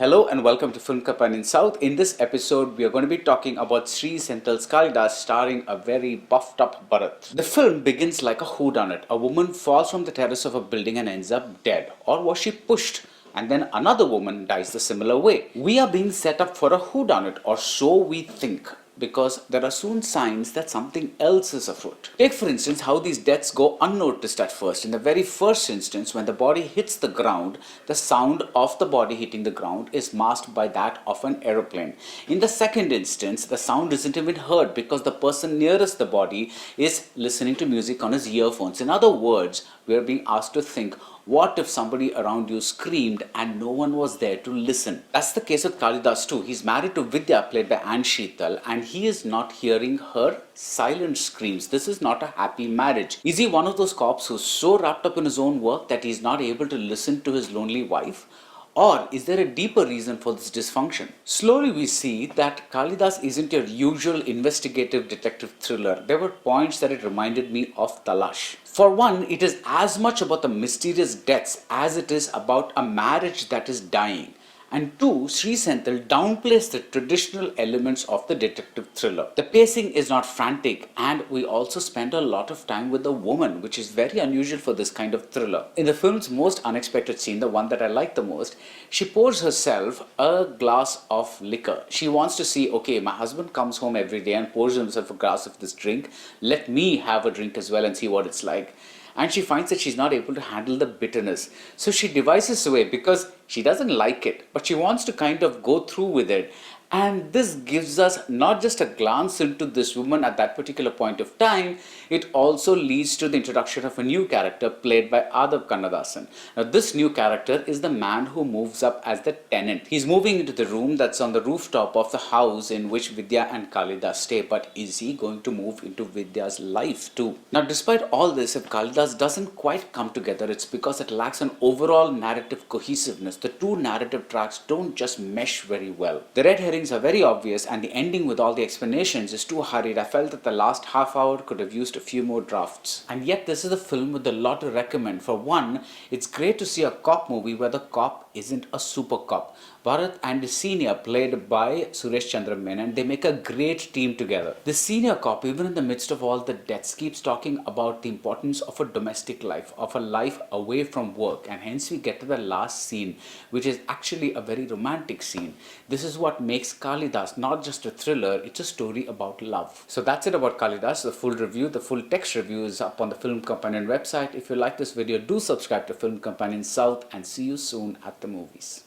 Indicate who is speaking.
Speaker 1: Hello and welcome to Film Companion South. In this episode, we are going to be talking about Sri Senthil's Kaalidas starring a very buffed up Bharath. The film begins like a whodunit. A woman falls from the terrace of a building and ends up dead. Or was she pushed? And then another woman dies the similar way. We are being set up for a whodunit, or so we think, because there are soon signs that something else is afoot. Take for instance how these deaths go unnoticed at first. In the very first instance, when the body hits the ground, the sound of the body hitting the ground is masked by that of an aeroplane. In the second instance, the sound isn't even heard because the person nearest the body is listening to music on his earphones. In other words, we are being asked to think, what if somebody around you screamed and no one was there to listen? That's the case with Kaalidas too. He's married to Vidya, played by Anne Sheetal, and he is not hearing her silent screams. This is not a happy marriage. Is he one of those cops who's so wrapped up in his own work that he's not able to listen to his lonely wife? Or is there a deeper reason for this dysfunction? Slowly we see that Kaalidas isn't your usual investigative detective thriller. There were points that it reminded me of Talash. For one, it is as much about the mysterious deaths as it is about a marriage that is dying. And two, Sri Senthil downplays the traditional elements of the detective thriller. The pacing is not frantic, and we also spend a lot of time with the woman, which is very unusual for this kind of thriller. In the film's most unexpected scene, the one that I like the most, she pours herself a glass of liquor. She wants to see, okay, my husband comes home every day and pours himself a glass of this drink. Let me have a drink as well and see what it's like. And she finds that she's not able to handle the bitterness. So she devises a way, because she doesn't like it, but she wants to kind of go through with it. And this gives us not just a glance into this woman at that particular point of time, it also leads to the introduction of a new character played by Aadhav Kannadhasan. Now this new character is the man who moves up as the tenant. He's moving into the room that's on the rooftop of the house in which Vidya and Kaalidas stay. But is he going to move into Vidya's life too? Now despite all this, if Kaalidas doesn't quite come together, it's because it lacks an overall narrative cohesiveness. The two narrative tracks don't just mesh very well. The red herring are very obvious, and the ending with all the explanations is too hurried. I felt that the last half hour could have used a few more drafts. And yet this is a film with a lot to recommend. For one, it's great to see a cop movie where the cop isn't a super cop. Bharath and his senior, played by Suresh Chandra Menon, they make a great team together. The senior cop, even in the midst of all the deaths, keeps talking about the importance of a domestic life, of a life away from work, and hence we get to the last scene, which is actually a very romantic scene. This is what makes Kaalidas not just a thriller, it's a story about love. So that's it about Kaalidas. The full review, the full text review is up on the Film Companion website. If you like this video, do subscribe to Film Companion South, and see you soon at the movies.